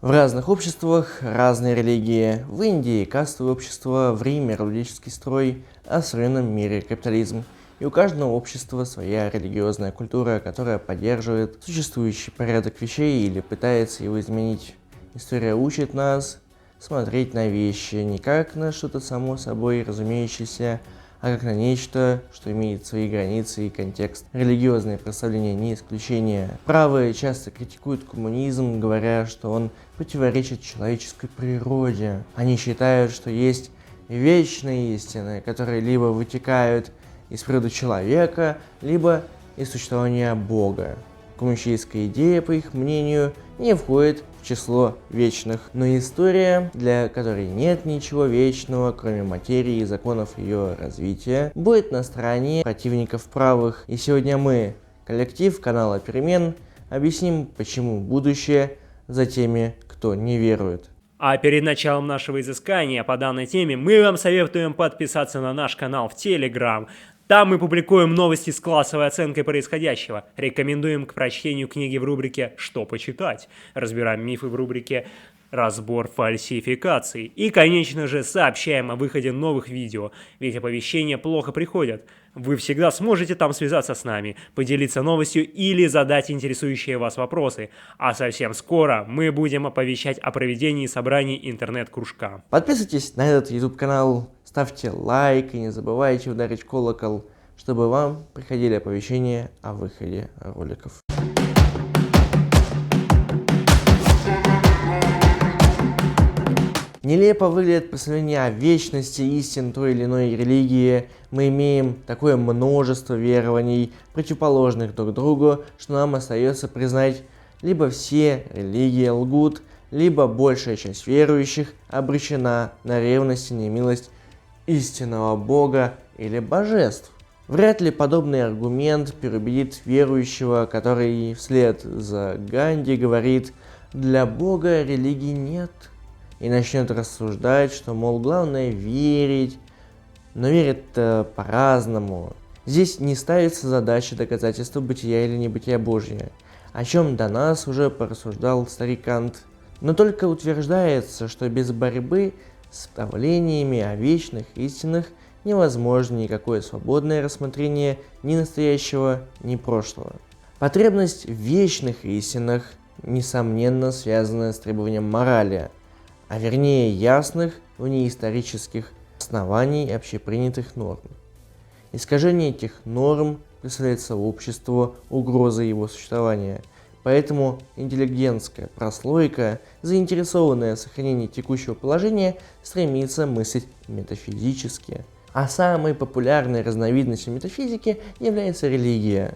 В разных обществах разные религии. В Индии кастовое общество, в Риме религиозный строй, а в современном мире капитализм. И у каждого общества своя религиозная культура, которая поддерживает существующий порядок вещей или пытается его изменить. История учит нас смотреть на вещи не как на что-то само собой разумеющееся, а как на нечто, что имеет свои границы и контекст. Религиозные представления не исключение. Правые часто критикуют коммунизм, говоря, что он противоречит человеческой природе. Они считают, что есть вечные истины, которые либо вытекают из природы человека, либо из существования Бога. Коммунистическая идея, по их мнению, не входит в число вечных, но история, для которой нет ничего вечного, кроме материи и законов ее развития, будет на стороне противников правых. И сегодня мы, коллектив канала Перемен, объясним, почему будущее за теми, кто не верует. А перед началом нашего изыскания по данной теме мы вам советуем подписаться на наш канал в Telegram. Там мы публикуем новости с классовой оценкой происходящего. Рекомендуем к прочтению книги в рубрике «Что почитать?». Разбираем мифы в рубрике «Разбор фальсификаций». И, конечно же, сообщаем о выходе новых видео, ведь оповещения плохо приходят. Вы всегда сможете там связаться с нами, поделиться новостью или задать интересующие вас вопросы. А совсем скоро мы будем оповещать о проведении собраний интернет-кружка. Подписывайтесь на этот YouTube канал, ставьте лайк и не забывайте ударить колокол, чтобы вам приходили оповещения о выходе роликов. Нелепо выглядит представление о вечности истин той или иной религии. Мы имеем такое множество верований, противоположных друг другу, что нам остается признать, либо все религии лгут, либо большая часть верующих обречена на ревность и немилость истинного Бога или божеств. Вряд ли подобный аргумент переубедит верующего, который вслед за Ганди говорит «для Бога религии нет», и начнет рассуждать, что, мол, главное верить, но верят по-разному. Здесь не ставится задача доказательства бытия или небытия Божия, о чем до нас уже порассуждал старик Кант. Но только утверждается, что без борьбы с представлениями о вечных истинах невозможно никакое свободное рассмотрение ни настоящего, ни прошлого. Потребность в вечных истинах, несомненно, связана с требованием морали, а вернее ясных, внеисторических оснований общепринятых норм. Искажение этих норм представляет сообществу угрозой его существования, поэтому интеллигентская прослойка, заинтересованная в сохранении текущего положения, стремится мыслить метафизически. А самой популярной разновидностью метафизики является религия.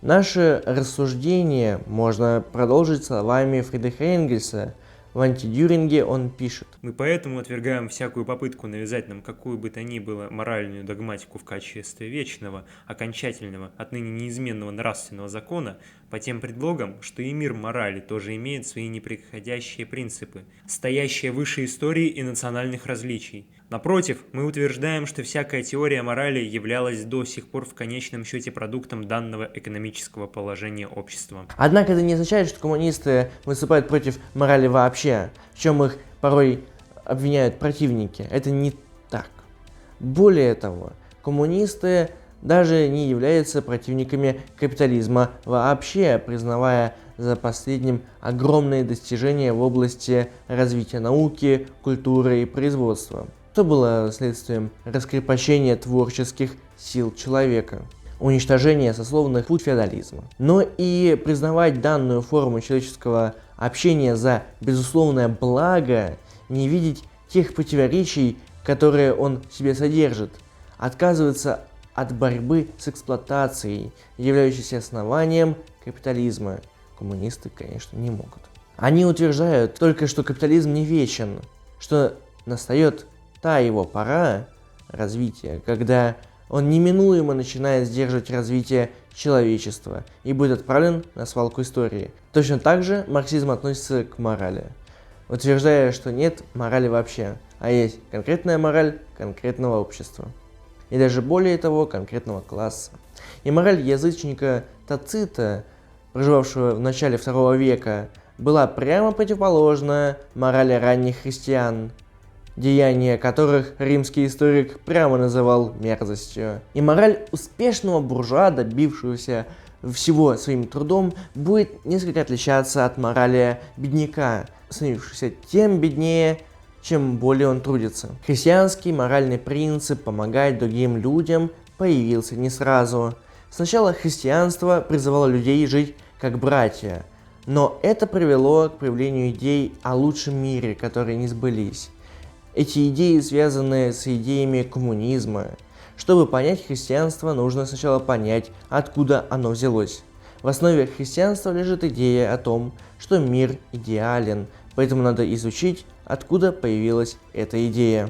Наше рассуждение можно продолжить словами Фридриха Энгельса. В «Антидюринге» он пишет: Мы поэтому отвергаем всякую попытку навязать нам какую бы то ни было моральную догматику в качестве вечного, окончательного, отныне неизменного нравственного закона, по тем предлогам, что и мир морали тоже имеет свои непреходящие принципы, стоящие выше истории и национальных различий. Напротив, мы утверждаем, что всякая теория морали являлась до сих пор в конечном счете продуктом данного экономического положения общества. Однако это не означает, что коммунисты выступают против морали вообще, в чем их порой обвиняют противники. Это не так. Более того, коммунисты даже не являются противниками капитализма вообще, признавая за последним огромные достижения в области развития науки, культуры и производства, что было следствием раскрепощения творческих сил человека, уничтожения сословных пут феодализма. Но и признавать данную форму человеческого общения за безусловное благо, не видеть тех противоречий, которые он в себе содержит, отказываться от борьбы с эксплуатацией, являющейся основанием капитализма, коммунисты, конечно, не могут. Они утверждают только, что капитализм не вечен, что настает та его пора развития, когда он неминуемо начинает сдерживать развитие человечества и будет отправлен на свалку истории. Точно так же марксизм относится к морали, утверждая, что нет морали вообще, а есть конкретная мораль конкретного общества. И даже более того, конкретного класса. И мораль язычника Тацита, проживавшего в начале II века, была прямо противоположна морали ранних христиан, деяния которых римский историк прямо называл мерзостью. И мораль успешного буржуа, добившегося всего своим трудом, будет несколько отличаться от морали бедняка, становившегося тем беднее, чем более он трудится. Христианский моральный принцип помогать другим людям появился не сразу. Сначала христианство призывало людей жить как братья, но это привело к появлению идей о лучшем мире, которые не сбылись. Эти идеи связаны с идеями коммунизма. Чтобы понять христианство, нужно сначала понять, откуда оно взялось. В основе христианства лежит идея о том, что мир идеален, поэтому надо изучить, откуда появилась эта идея.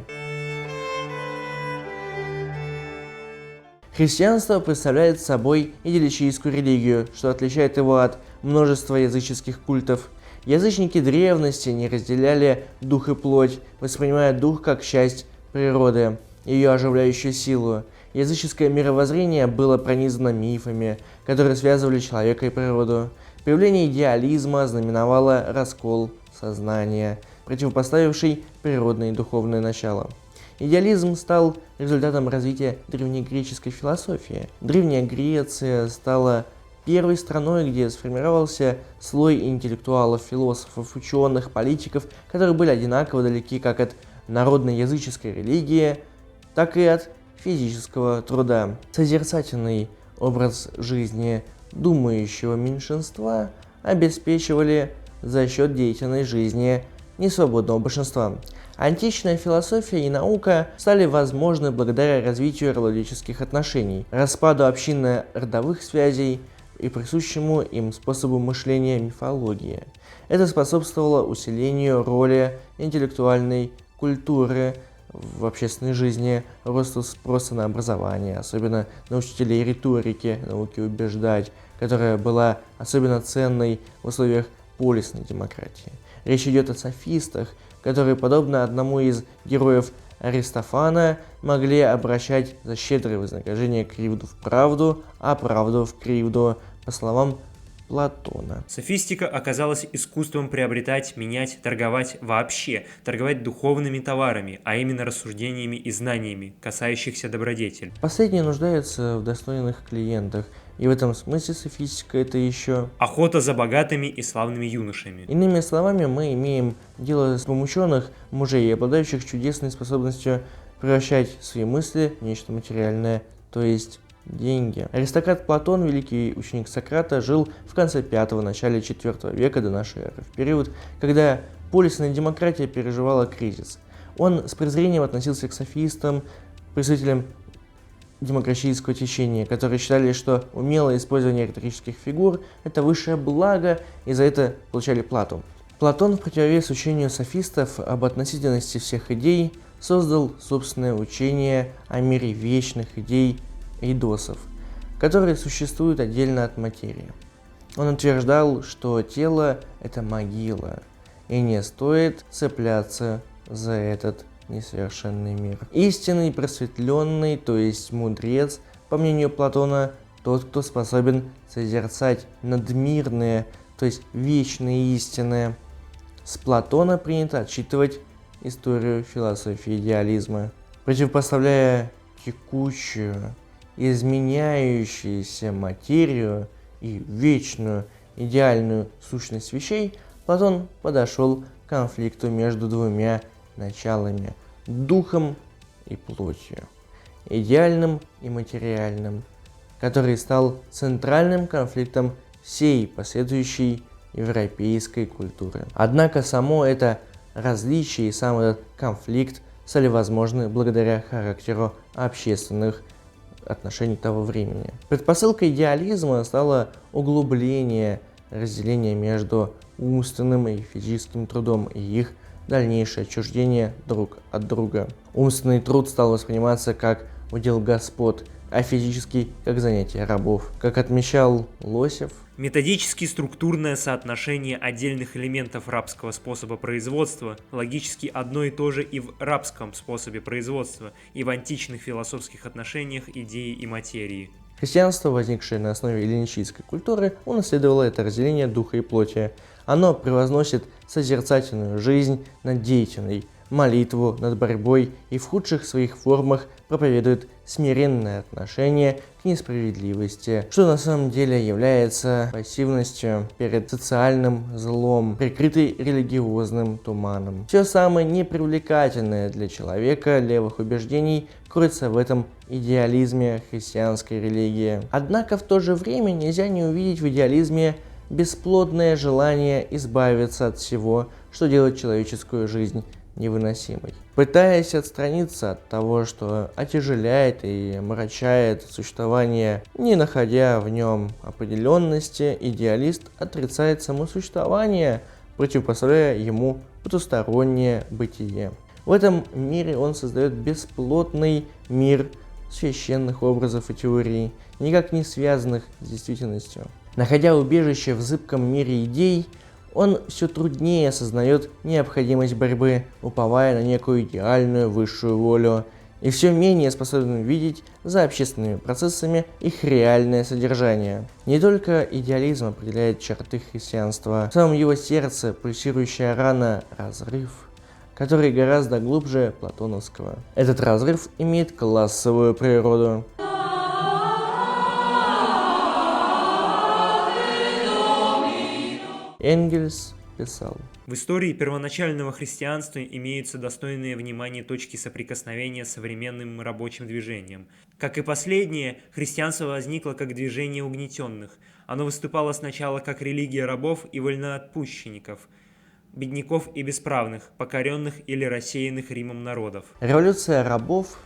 Христианство представляет собой идиллическую религию, что отличает его от множества языческих культов. Язычники древности не разделяли дух и плоть, воспринимая дух как часть природы, ее оживляющую силу. Языческое мировоззрение было пронизано мифами, которые связывали человека и природу. Появление идеализма знаменовало раскол сознания, противопоставивший природное и духовное начало. Идеализм стал результатом развития древнегреческой философии. Древняя Греция стала первой страной, где сформировался слой интеллектуалов, философов, ученых, политиков, которые были одинаково далеки как от народной языческой религии, так и от физического труда. Созерцательный образ жизни думающего меньшинства обеспечивали за счет деятельной жизни несвободного большинства. Античная философия и наука стали возможны благодаря развитию эротических отношений, распаду общинно-родовых связей и присущему им способу мышления мифологии. Это способствовало усилению роли интеллектуальной культуры в общественной жизни, росту спроса на образование, особенно на учителей риторики, науки убеждать, которая была особенно ценной в условиях полисной демократии. Речь идет о софистах, которые, подобно одному из героев Аристофана, могли обращать за щедрое вознаграждение кривду в правду, а правду в кривду, по словам Платона. Софистика оказалась искусством приобретать, менять, торговать вообще, торговать духовными товарами, а именно рассуждениями и знаниями, касающихся добродетель. Последние нуждаются в достойных клиентах, и в этом смысле софистика это еще охота за богатыми и славными юношами. Иными словами, мы имеем дело с помученных мужей, обладающих чудесной способностью превращать свои мысли в нечто материальное, то есть деньги. Аристократ Платон, великий ученик Сократа, жил в конце 5-го, начале 4 века до нашей эры, в период, когда полисная демократия переживала кризис. Он с презрением относился к софистам, представителям демократического течения, которые считали, что умелое использование риторических фигур – это высшее благо, и за это получали плату. Платон, в противовес учению софистов об относительности всех идей, создал собственное учение о мире вечных идей эйдосов, которые существуют отдельно от материи. Он утверждал, что тело – это могила, и не стоит цепляться за этот несовершенный мир. Истинный просветленный, то есть мудрец, по мнению Платона, тот, кто способен созерцать надмирные, то есть вечные истины. С Платона принято отчитывать историю философии идеализма. Противопоставляя текущую, изменяющуюся материю и вечную идеальную сущность вещей, Платон подошел к конфликту между двумя началами – духом и плотью, идеальным и материальным, который стал центральным конфликтом всей последующей европейской культуры. Однако само это различие и сам этот конфликт стали возможны благодаря характеру общественных отношений того времени. Предпосылкой идеализма стало углубление разделения между умственным и физическим трудом и их дальнейшее отчуждение друг от друга. Умственный труд стал восприниматься как удел господ, а физический – как занятие рабов. Как отмечал Лосев, методически структурное соотношение отдельных элементов рабского способа производства логически одно и то же и в рабском способе производства, и в античных философских отношениях идеи и материи. Христианство, возникшее на основе эллинистической культуры, унаследовало это разделение духа и плоти. Оно превозносит созерцательную жизнь над деятельной, молитву над борьбой и в худших своих формах проповедует смиренное отношение к несправедливости, что на самом деле является пассивностью перед социальным злом, прикрытой религиозным туманом. Все самое непривлекательное для человека левых убеждений кроется в этом идеализме христианской религии. Однако в то же время нельзя не увидеть в идеализме бесплодное желание избавиться от всего, что делает человеческую жизнь невыносимой. Пытаясь отстраниться от того, что отяжеляет и омрачает существование, не находя в нем определенности, идеалист отрицает само существование, противопоставляя ему потустороннее бытие. В этом мире он создает бесплотный мир священных образов и теорий, никак не связанных с действительностью. Находя убежище в зыбком мире идей, он все труднее осознает необходимость борьбы, уповая на некую идеальную высшую волю, и все менее способен видеть за общественными процессами их реальное содержание. Не только идеализм определяет черты христианства, в самом его сердце пульсирующая рана – разрыв, который гораздо глубже платоновского. Этот разрыв имеет классовую природу. Энгельс писал: В истории первоначального христианства имеются достойные внимания точки соприкосновения с современным рабочим движением. Как и последнее, христианство возникло как движение угнетенных. Оно выступало сначала как религия рабов и вольноотпущенников, бедняков и бесправных, покоренных или рассеянных Римом народов. Революция рабов,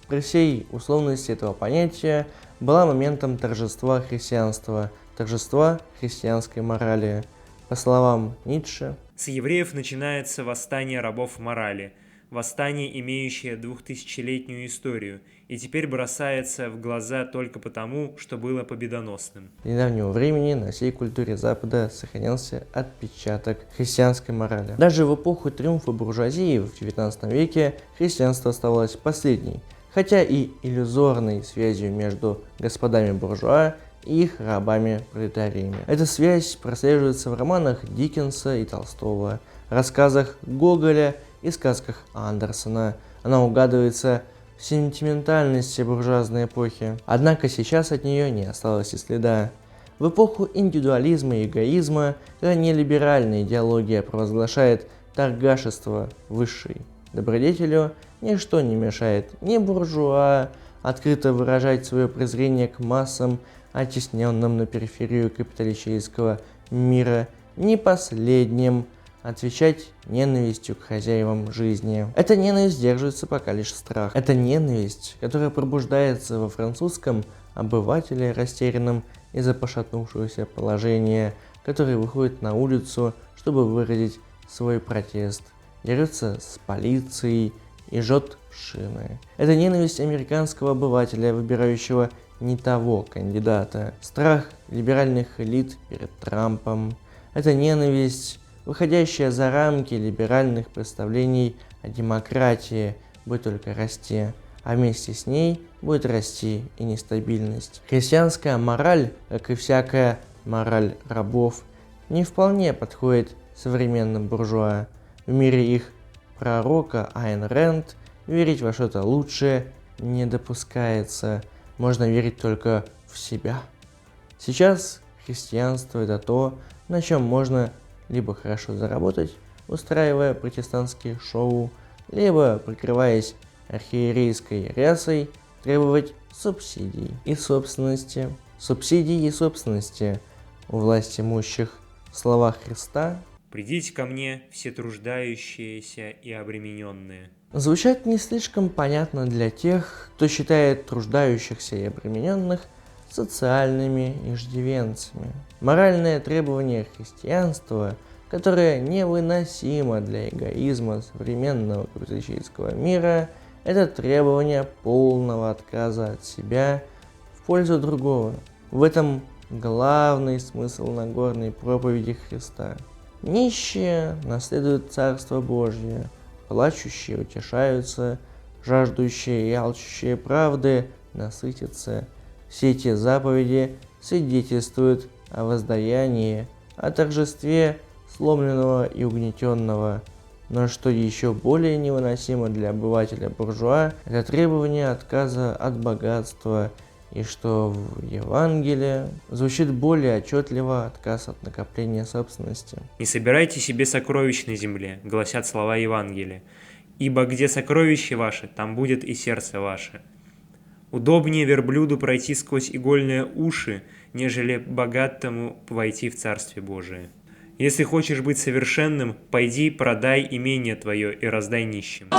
при всей условности этого понятия, была моментом торжества христианства, торжества христианской морали. По словам Ницше, с евреев начинается восстание рабов морали, восстание, имеющее 2000-летнюю историю, и теперь бросается в глаза только потому, что было победоносным. С недавнего времени на всей культуре Запада сохранялся отпечаток христианской морали. Даже в эпоху триумфа буржуазии в XIX веке христианство оставалось последней, хотя и иллюзорной связью между господами буржуа и их рабами-пролетариями. Эта связь прослеживается в романах Диккенса и Толстого, рассказах Гоголя и сказках Андерсона. Она угадывается в сентиментальности буржуазной эпохи. Однако сейчас от нее не осталось и следа. В эпоху индивидуализма и эгоизма, когда нелиберальная идеология провозглашает торгашество высшей добродетелю, ничто не мешает ни буржуа открыто выражать свое презрение к массам, оттесненным на периферию капиталистического мира, ни последним отвечать ненавистью к хозяевам жизни. Эта ненависть сдерживается пока лишь страх. Это ненависть, которая пробуждается во французском обывателе, растерянном из-за пошатнувшегося положения, который выходит на улицу, чтобы выразить свой протест, дерется с полицией и жжет шины. Это ненависть американского обывателя, выбирающего не того кандидата. Страх либеральных элит перед Трампом. Это ненависть, выходящая за рамки либеральных представлений о демократии, будет только расти, а вместе с ней будет расти и нестабильность. Христианская мораль, как и всякая мораль рабов, не вполне подходит современным буржуа. В мире их пророка Айн Рэнд верить во что-то лучшее не допускается. Можно верить только в себя. Сейчас христианство – это то, на чем можно либо хорошо заработать, устраивая протестантские шоу, либо, прикрываясь архиерейской рясой, требовать субсидий и собственности. Субсидий и собственности у власть имущих. Слова Христа «Придите ко мне, все труждающиеся и обремененные». Звучат не слишком понятно для тех, кто считает труждающихся и обремененных социальными иждивенцами. Моральное требование христианства, которое невыносимо для эгоизма современного капиталистического мира, это требование полного отказа от себя в пользу другого. В этом главный смысл Нагорной проповеди Христа. Нищие наследуют Царство Божье, плачущие утешаются, жаждущие и алчущие правды насытятся. Все эти заповеди свидетельствуют о воздаянии, о торжестве сломленного и угнетенного. Но что еще более невыносимо для обывателя-буржуа, это требование отказа от богатства, и что в Евангелии звучит более отчетливо отказ от накопления собственности. «Не собирайте себе сокровищ на земле», гласят слова Евангелия, «ибо где сокровище ваше, там будет и сердце ваше». Удобнее верблюду пройти сквозь игольные уши, нежели богатому войти в Царствие Божие. Если хочешь быть совершенным, пойди продай имение твое и раздай нищим.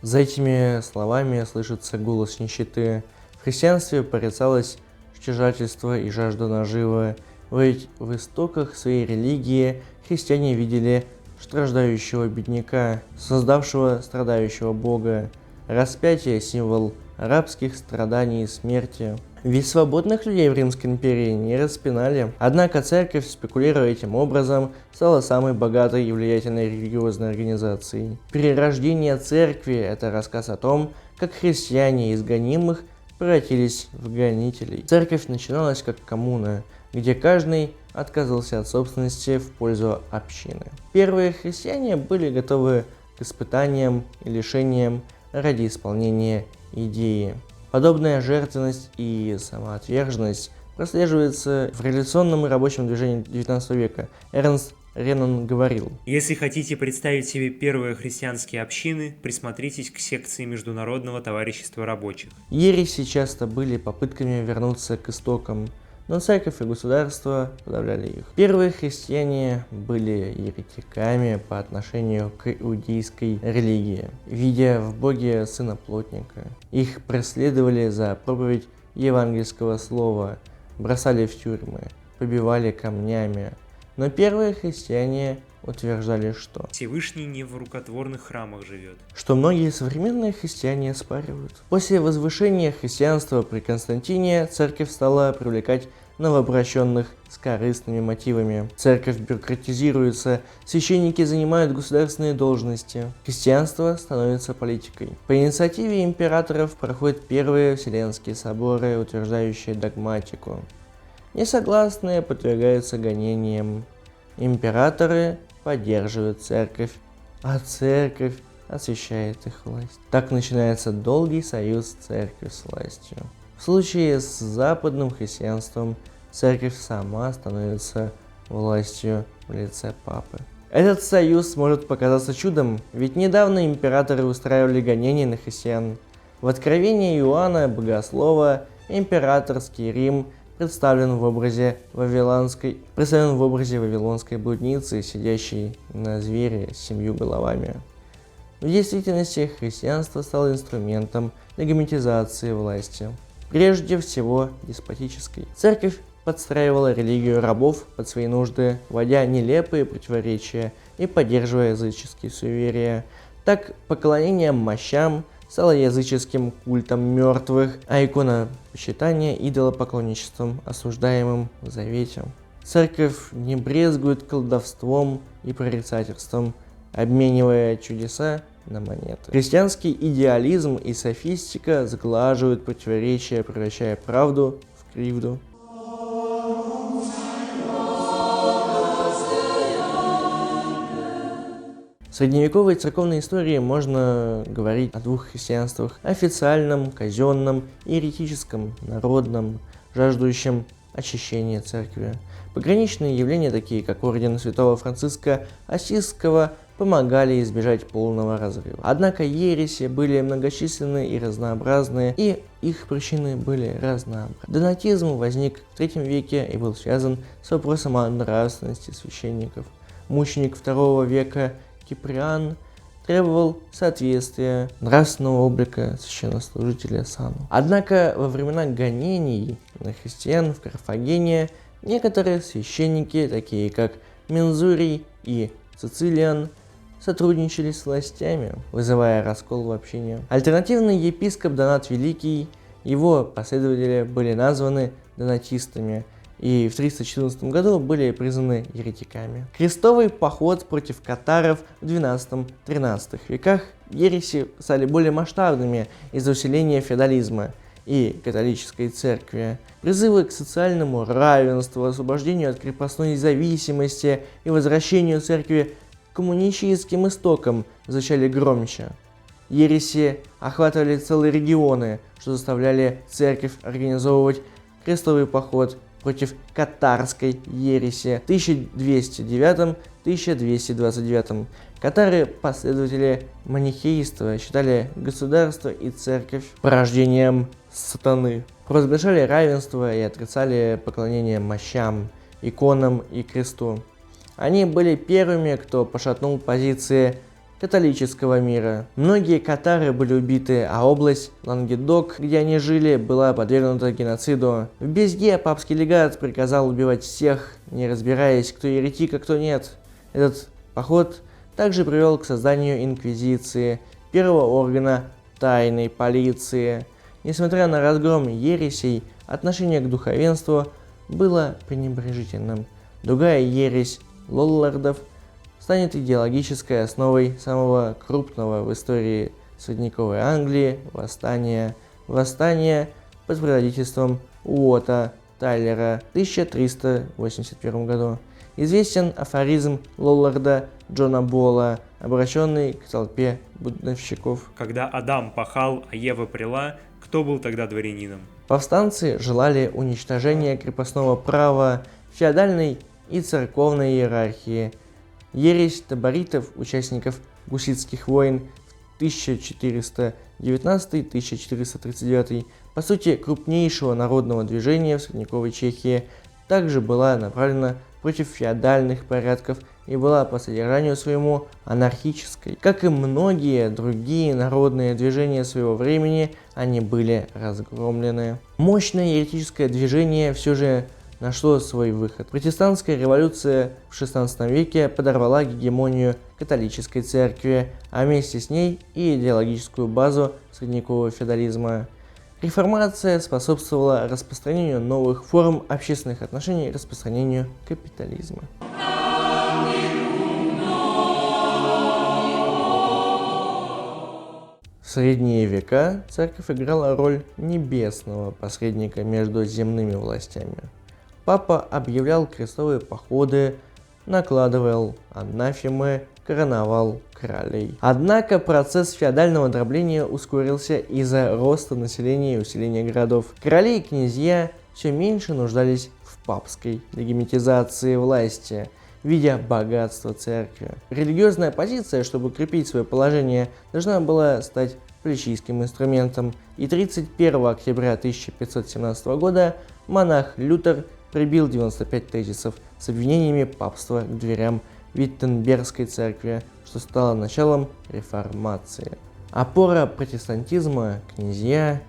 За этими словами слышится голос нищеты. В христианстве порицалось стяжательство и жажда наживы, ведь в истоках своей религии христиане видели страждающего бедняка, создавшего страдающего Бога. Распятие – символ рабских страданий и смерти. Ведь свободных людей в Римской империи не распинали. Однако церковь, спекулируя этим образом, стала самой богатой и влиятельной религиозной организацией. Перерождение церкви – это рассказ о том, как христиане из гонимых превратились в гонителей. Церковь начиналась как коммуна, где каждый отказывался от собственности в пользу общины. Первые христиане были готовы к испытаниям и лишениям ради исполнения идеи. Подобная жертвенность и самоотверженность прослеживается в революционном и рабочем движении XIX века. Эрнст Реннан говорил: Если хотите представить себе первые христианские общины, присмотритесь к секции Международного товарищества рабочих. ереси часто были попытками вернуться к истокам, но церковь и государство подавляли их. Первые христиане были еретиками по отношению к иудейской религии, видя в Боге сына плотника. Их преследовали за проповедь евангельского слова, бросали в тюрьмы, побивали камнями. Но первые христиане утверждали, что Всевышний не в рукотворных храмах живет. многие современные христиане оспаривают. После возвышения христианства при Константине церковь стала привлекать новообращенных с корыстными мотивами. Церковь бюрократизируется, священники занимают государственные должности, христианство становится политикой. По инициативе императоров проходят первые Вселенские соборы, утверждающие догматику. Несогласные подвергаются гонениям. Императоры поддерживают церковь, а церковь освящает их власть. Так начинается долгий союз церкви с властью. В случае с западным христианством церковь сама становится властью в лице папы. Этот союз может показаться чудом, ведь недавно императоры устраивали гонения на христиан. В Откровении Иоанна Богослова императорский Рим представлен в образе вавилонской блудницы, сидящей на звере с 7 головами. В действительности христианство стало инструментом легитимизации власти, прежде всего деспотической. Церковь подстраивала религию рабов под свои нужды, вводя нелепые противоречия и поддерживая языческие суеверия. Так, поклонение мощам стало языческим культом мертвых, а иконопочитание идолопоклонничеством, осуждаемым в Завете. Церковь не брезгует колдовством и прорицательством, обменивая чудеса на монеты. Христианский идеализм и софистика сглаживают противоречия, превращая правду в кривду. В средневековой церковной истории можно говорить о двух христианствах: официальном, казенном и еретическом, народном, жаждущем очищения церкви. Пограничные явления, такие как орден святого Франциска Ассизского, помогали избежать полного разрыва. Однако ереси были многочисленны и разнообразны, и их причины были разнообразны. Донатизм возник в III веке и был связан с вопросом о нравственности священников. Мученик II века Киприан требовал соответствия нравственного облика священнослужителя сану. Однако во времена гонений на христиан в Карфагене некоторые священники, такие как Мензурий и Цицилиан, сотрудничали с властями, вызывая раскол в общине. Альтернативный епископ Донат Великий, его последователи были названы донатистами и в 314 году были признаны еретиками. Крестовый поход против катаров в XII-XIII веках ереси стали более масштабными из-за усиления феодализма. и католической церкви. Призывы к социальному равенству, освобождению от крепостной зависимости и возвращению церкви к коммунистическим истокам звучали громче. Ереси охватывали целые регионы, что заставляли церковь организовывать крестовый поход против катарской ереси в 1209-1229. Катары, последователи манихейства, считали государство и церковь порождением сатаны. Провозглашали равенство и отрицали поклонение мощам, иконам и кресту. Они были первыми, кто пошатнул позиции католического мира. Многие катары были убиты, а область Лангедок, где они жили, была подвергнута геноциду. В Безге папский легат приказал убивать всех, не разбираясь, кто еретик, а кто нет. Этот поход также привел к созданию инквизиции, первого органа тайной полиции. Несмотря на разгром ересей, отношение к духовенству было пренебрежительным. Другая ересь лоллардов станет идеологической основой самого крупного в истории средневековой Англии восстания под предводительством Уотта Тайлера в 1381 году. Известен афоризм лолларда Джона Болла, обращенный к толпе бунтовщиков. Когда Адам пахал, а Ева прила, кто был тогда дворянином? Повстанцы желали уничтожения крепостного права, феодальной и церковной иерархии. Ересь таборитов, участников гуситских войн в 1419-1439, по сути крупнейшего народного движения в средневековой Чехии, также была направлена против феодальных порядков и была по содержанию своему анархической. Как и многие другие народные движения своего времени, они были разгромлены. Мощное еретическое движение все же нашло свой выход. Протестантская революция в XVI веке подорвала гегемонию католической церкви, а вместе с ней и идеологическую базу средневекового феодализма. Реформация способствовала распространению новых форм общественных отношений и распространению капитализма. В средние века церковь играла роль небесного посредника между земными властями. Папа объявлял крестовые походы, накладывал анафемы, короновал королей. Однако процесс феодального дробления ускорился из-за роста населения и усиления городов. Короли и князья все меньше нуждались в папской легитимизации власти, видя богатство церкви. Религиозная позиция, чтобы укрепить свое положение, должна была стать политическим инструментом, и 31 октября 1517 года монах Лютер прибил 95 тезисов с обвинениями папства к дверям Виттенбергской церкви, что стало началом реформации. Опора протестантизма – князья,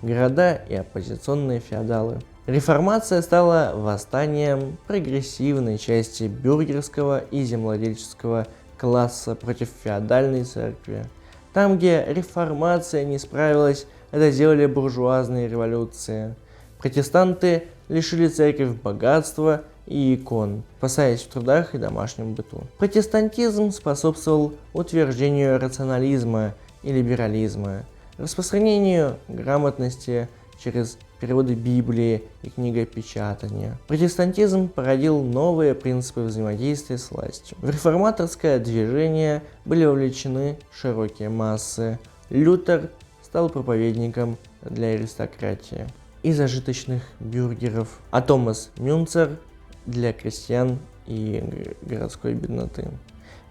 города и оппозиционные феодалы. Реформация стала восстанием прогрессивной части бюргерского и земледельческого класса против феодальной церкви. Там, где реформация не справилась, это сделали буржуазные революции. Протестанты лишили церковь богатства и икон, спасаясь в трудах и домашнем быту. Протестантизм способствовал утверждению рационализма и либерализма, распространению грамотности через переводы Библии и книгопечатания. Протестантизм породил новые принципы взаимодействия с властью. В реформаторское движение были вовлечены широкие массы. Лютер стал проповедником для аристократии и зажиточных бюргеров, а Томас Мюнцер для крестьян и городской бедноты.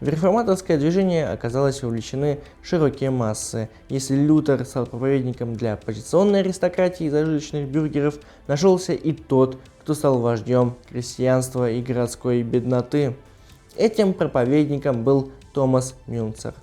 В реформаторское движение оказалось вовлечены широкие массы. Если Лютер стал проповедником для оппозиционной аристократии и зажиточных бюргеров, нашелся и тот, кто стал вождем крестьянства и городской бедноты. Этим проповедником был Томас Мюнцер.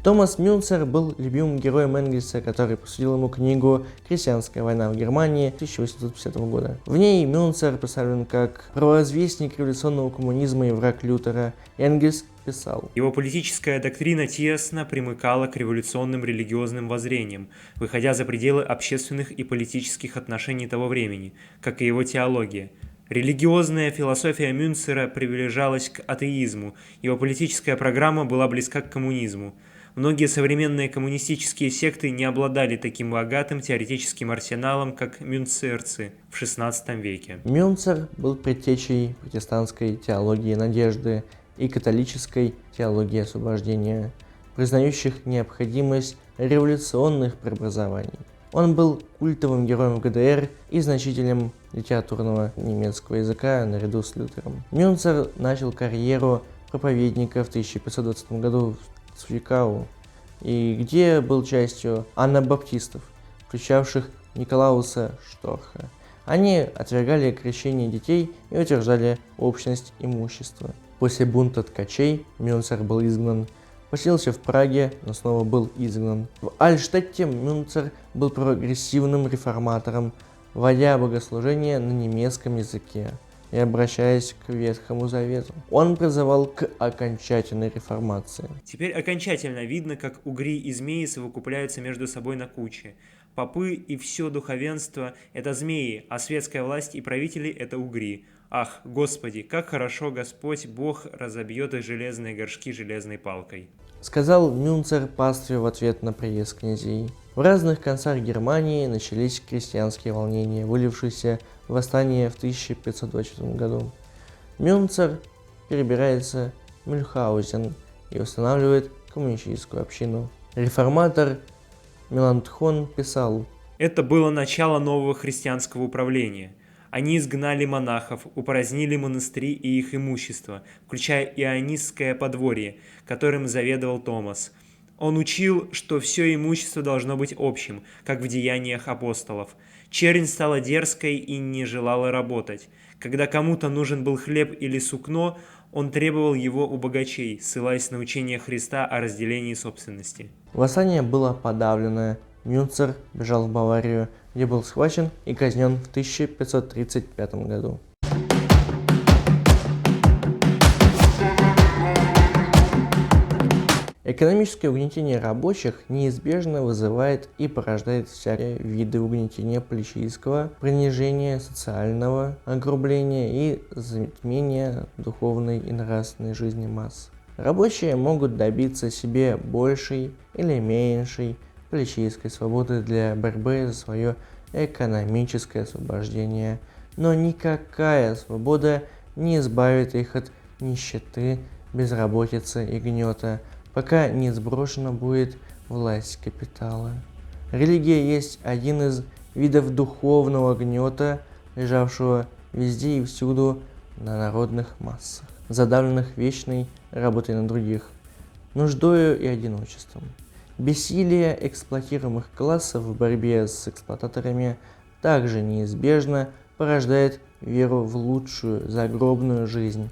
Томас Мюнцер был любимым героем Энгельса, который посвятил ему книгу «Крестьянская война в Германии» 1850 года. В ней Мюнцер представлен как провозвестник революционного коммунизма и враг Лютера. Энгельс писал: Его политическая доктрина тесно примыкала к революционным религиозным воззрениям, выходя за пределы общественных и политических отношений того времени, как и его теология. Религиозная философия Мюнцера приближалась к атеизму, его политическая программа была близка к коммунизму. Многие современные коммунистические секты не обладали таким богатым теоретическим арсеналом, как мюнцерцы в XVI веке. Мюнцер был предтечей протестантской теологии надежды и католической теологии освобождения, признающих необходимость революционных преобразований. Он был культовым героем ГДР и значителем литературного немецкого языка наряду с Лютером. Мюнцер начал карьеру проповедника в 1520 году в Цвикау, и где был частью анабаптистов, включавших Николауса Шторха. Они отвергали крещение детей и утверждали общность имущества. После бунта ткачей Мюнцер был изгнан, поселился в Праге, но снова был изгнан. В Альштетте Мюнцер был прогрессивным реформатором, вводя богослужение на немецком языке и обращаясь к Ветхому Завету. Он призывал к окончательной реформации. Теперь окончательно видно, как угри и змеи совокупляются между собой на куче. Попы и все духовенство – это змеи, а светская власть и правители – это угри. Ах, Господи, как хорошо Господь Бог разобьет их железные горшки железной палкой. Сказал Мюнцер пастве в ответ на приезд князей. В разных концах Германии начались крестьянские волнения, вылившиеся в восстание в 1524 году. Мюнцер перебирается в Мюльхаузен и устанавливает коммунистическую общину. Реформатор Меланхтон писал: «Это было начало нового христианского управления. Они изгнали монахов, упразднили монастыри и их имущество, включая ионистское подворье, которым заведовал Томас. Он учил, что все имущество должно быть общим, как в деяниях апостолов. Чернь стала дерзкой и не желала работать. Когда кому-то нужен был хлеб или сукно, он требовал его у богачей, ссылаясь на учение Христа о разделении собственности». Восстание было подавлено. Мюнцер бежал в Баварию, где был схвачен и казнен в 1535 году. Экономическое угнетение рабочих неизбежно вызывает и порождает всякие виды угнетения политического, принижения социального, ограбления и затмения духовной и нравственной жизни масс. Рабочие могут добиться себе большей или меньшей политической свободы для борьбы за свое экономическое освобождение, но никакая свобода не избавит их от нищеты, безработицы и гнета, пока не сброшена будет власть капитала. Религия есть один из видов духовного гнета, лежавшего везде и всюду на народных массах, задавленных вечной работой на других, нуждою и одиночеством. Бессилие эксплуатируемых классов в борьбе с эксплуататорами также неизбежно порождает веру в лучшую загробную жизнь,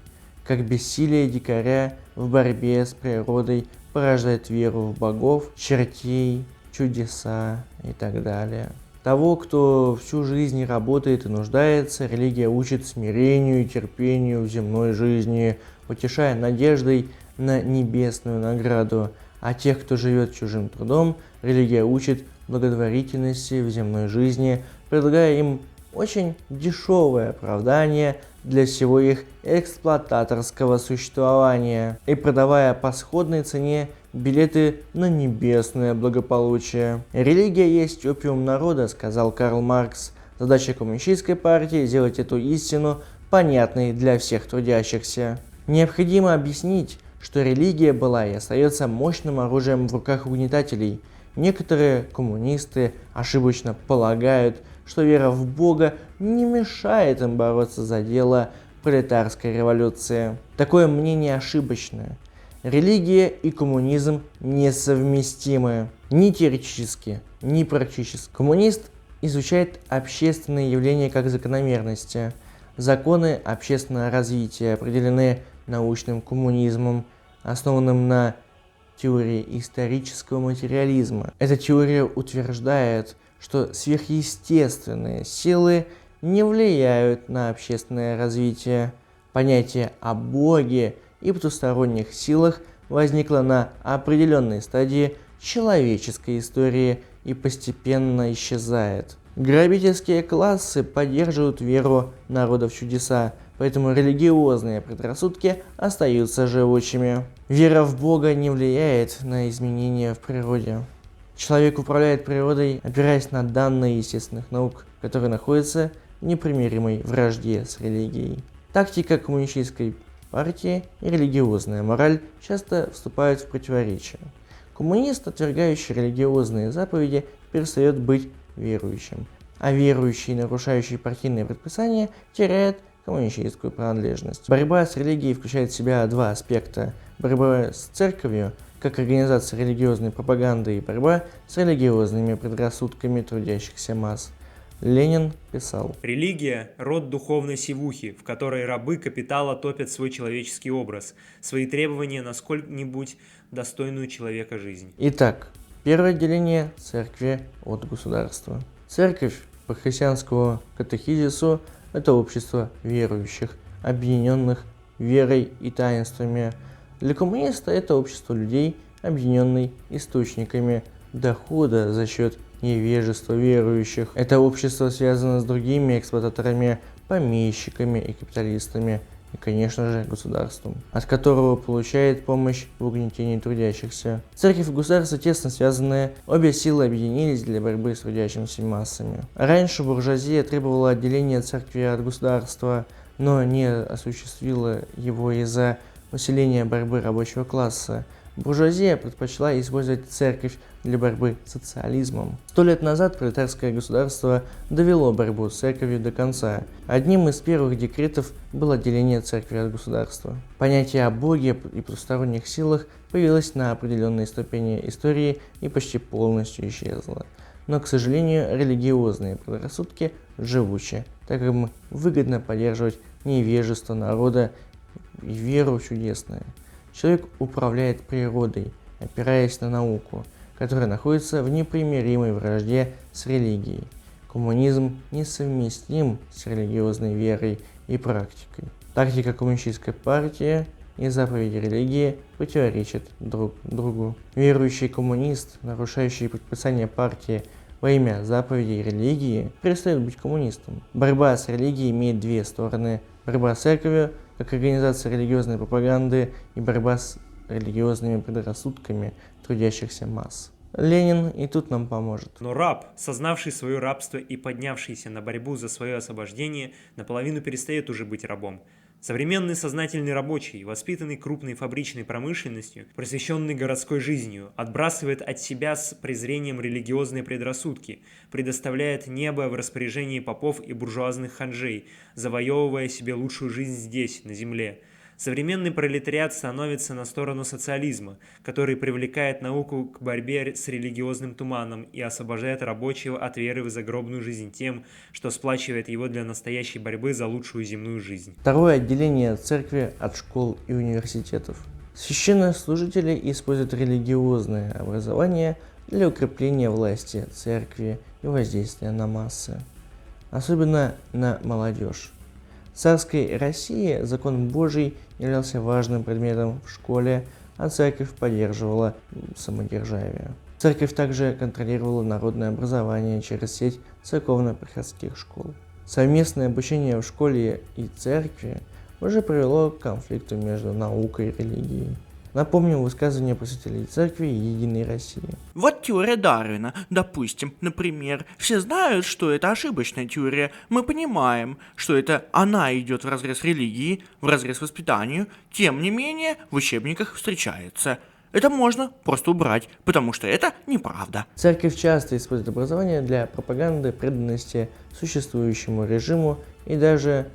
как бессилие дикаря в борьбе с природой порождает веру в богов, чертей, чудеса и так далее. Того, кто всю жизнь работает и нуждается, религия учит смирению и терпению в земной жизни, утешая надеждой на небесную награду. А тех, кто живет чужим трудом, религия учит благотворительности в земной жизни, предлагая им очень дешевое оправдание для всего их эксплуататорского существования и продавая по сходной цене билеты на небесное благополучие. «Религия есть опиум народа», — сказал Карл Маркс. Задача коммунистической партии — сделать эту истину понятной для всех трудящихся. Необходимо объяснить, что религия была и остается мощным оружием в руках угнетателей. Некоторые коммунисты ошибочно полагают, что вера в Бога не мешает им бороться за дело пролетарской революции. Такое мнение ошибочное. Религия и коммунизм несовместимы ни теоретически, ни практически. Коммунист изучает общественные явления как закономерности. Законы общественного развития определены научным коммунизмом, основанным на теории исторического материализма. Эта теория утверждает, что сверхъестественные силы не влияют на общественное развитие. Понятие о Боге и потусторонних силах возникло на определенной стадии человеческой истории и постепенно исчезает. Грабительские классы поддерживают веру народа в чудеса, поэтому религиозные предрассудки остаются живучими. Вера в Бога не влияет на изменения в природе. Человек управляет природой, опираясь на данные естественных наук, которые находятся в непримиримой вражде с религией. Тактика коммунистической партии и религиозная мораль часто вступают в противоречие. Коммунист, отвергающий религиозные заповеди, перестает быть верующим, а верующий, нарушающий партийные предписания, теряет коммунистическую принадлежность. Борьба с религией включает в себя два аспекта: борьба с церковью, как организация религиозной пропаганды, и борьба с религиозными предрассудками трудящихся масс. Ленин писал: «Религия – род духовной сивухи, в которой рабы капитала топят свой человеческий образ, свои требования на сколь-нибудь достойную человека жизнь». Итак, первое деление церкви от государства. Церковь по христианскому катехизису – это общество верующих, объединенных верой и таинствами. Для коммуниста это общество людей, объединенных источниками дохода за счет невежества верующих. Это общество связано с другими эксплуататорами, помещиками и капиталистами, и, конечно же, государством, от которого получает помощь в угнетении трудящихся. Церковь и государство тесно связаны, обе силы объединились для борьбы с трудящимися массами. Раньше буржуазия требовала отделения церкви от государства, но не осуществила его из-за усиления борьбы рабочего класса. Буржуазия предпочла использовать церковь для борьбы с социализмом. 100 лет назад пролетарское государство довело борьбу с церковью до конца. Одним из первых декретов было отделение церкви от государства. Понятие о Боге и потусторонних силах появилось на определенной ступени истории и почти полностью исчезло. Но, к сожалению, религиозные предрассудки живучи, так как им выгодно поддерживать невежество народа и веру в чудесное. Человек управляет природой, опираясь на науку, которая находится в непримиримой вражде с религией. Коммунизм несовместим с религиозной верой и практикой. Тактика коммунистической партии и заповеди религии противоречат друг другу. Верующий коммунист, нарушающий предписания партии во имя заповедей религии, перестает быть коммунистом. Борьба с религией имеет две стороны: борьба с церковью, как организация религиозной пропаганды, и борьба с религиозными предрассудками трудящихся масс. Ленин и тут нам поможет. Но раб, сознавший свое рабство и поднявшийся на борьбу за свое освобождение, наполовину перестает уже быть рабом. Современный сознательный рабочий, воспитанный крупной фабричной промышленностью, просвещенный городской жизнью, отбрасывает от себя с презрением религиозные предрассудки, предоставляет небо в распоряжении попов и буржуазных ханжей, завоевывая себе лучшую жизнь здесь, на земле. Современный пролетариат становится на сторону социализма, который привлекает науку к борьбе с религиозным туманом и освобождает рабочего от веры в загробную жизнь тем, что сплачивает его для настоящей борьбы за лучшую земную жизнь. Второе отделение церкви от школ и университетов. Священнослужители используют религиозное образование для укрепления власти церкви и воздействия на массы, особенно на молодежь. В царской России закон Божий являлся важным предметом в школе, а церковь поддерживала самодержавие. Церковь также контролировала народное образование через сеть церковно-приходских школ. Совместное обучение в школе и церкви уже привело к конфликту между наукой и религией. Напомним высказывание представителей церкви и Единой России. Вот теория Дарвина, допустим, например. Все знают, что это ошибочная теория. Мы понимаем, что она идет вразрез религии, вразрез воспитанию. Тем не менее, в учебниках встречается. Это можно просто убрать, потому что это неправда. Церковь часто использует образование для пропаганды преданности существующему режиму и даже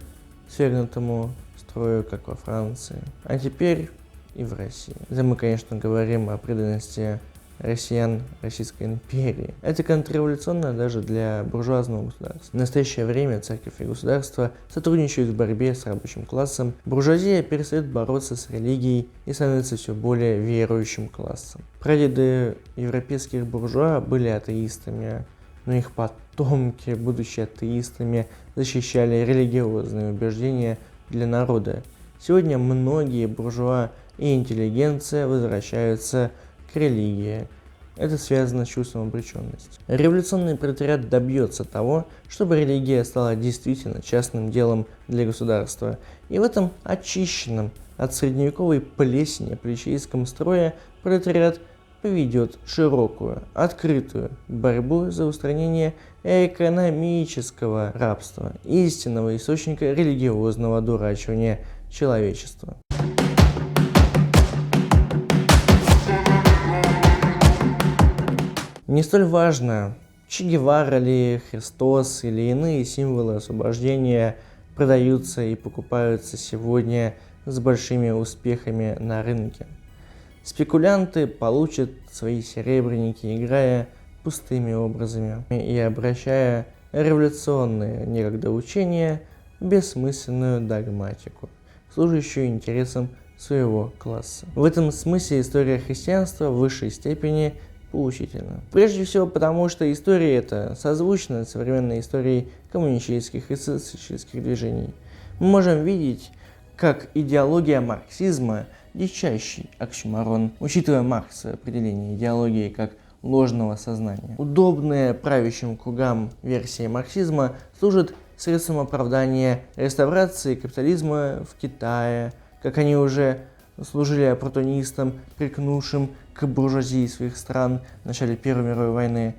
свергнутому строю, как во Франции. А теперь и в России. Когда мы, конечно, говорим о преданности россиян Российской империи. Это контрреволюционно даже для буржуазного государства. В настоящее время церковь и государство сотрудничают в борьбе с рабочим классом. Буржуазия перестает бороться с религией и становится все более верующим классом. Прадеды европейских буржуа были атеистами, но их потомки, будучи атеистами, защищали религиозные убеждения для народа. Сегодня многие буржуа и интеллигенция возвращаются к религии, Это связано с чувством обреченности. Революционный пролетариат добьется того, чтобы религия стала действительно частным делом для государства. И в этом очищенном от средневековой плесени полицейском строе пролетариат поведет широкую, открытую борьбу за устранение экономического рабства, истинного источника религиозного дурачивания человечества. Не столь важно, Че Гевара ли, Христос или иные символы освобождения продаются и покупаются сегодня с большими успехами на рынке. Спекулянты получат свои серебряники, играя пустыми образами и обращая революционные некогда учения в бессмысленную догматику, служащую интересам своего класса. В этом смысле история христианства в высшей степени поучительна. Прежде всего потому, что история эта созвучна современной историей коммунистических и социалистических движений. Мы можем видеть, как идеология марксизма – дичайший оксюморон, учитывая Маркса определение идеологии как ложного сознания. Удобная правящим кругам версия марксизма служит средством оправдания реставрации капитализма в Китае, как они уже служили оппортунистам, прикнувшим к буржуазии своих стран в начале Первой мировой войны,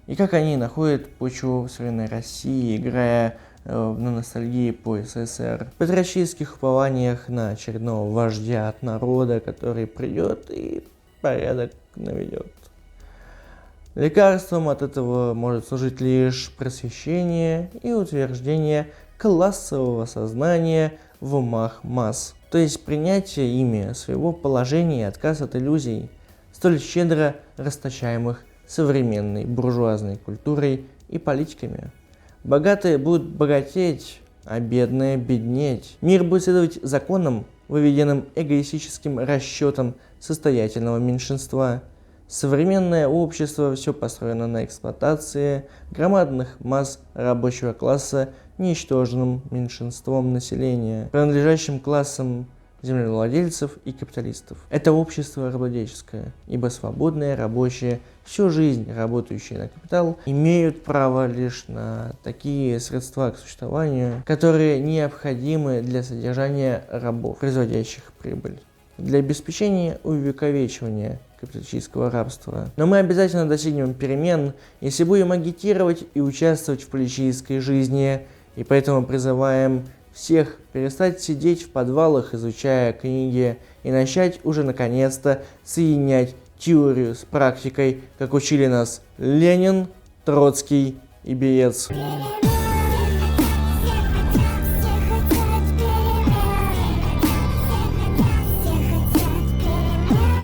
и как они находят почву в современной России, играя на ностальгии по СССР, в патриотических упованиях на очередного вождя от народа, который придет и порядок наведет. Лекарством от этого может служить лишь просвещение и утверждение классового сознания в умах масс, то есть принятие ими своего положения и отказ от иллюзий, столь щедро расточаемых современной буржуазной культурой и политиками. Богатые будут богатеть, а бедные беднеть. Мир будет следовать законам, выведенным эгоистическим расчетом состоятельного меньшинства. Современное общество все построено на эксплуатации громадных масс рабочего класса ничтожным меньшинством населения, принадлежащим классам землевладельцев и капиталистов. Это общество рабовладельческое, ибо свободные рабочие, всю жизнь работающие на капитал, имеют право лишь на такие средства к существованию, которые необходимы для содержания рабов, производящих прибыль, для обеспечения увековечивания капиталистического рабства. Но мы обязательно достигнем перемен, если будем агитировать и участвовать в политической жизни, и поэтому призываем всех перестать сидеть в подвалах, изучая книги, и начать уже наконец-то соединять теорию с практикой, как учили нас Ленин, Троцкий и Биец.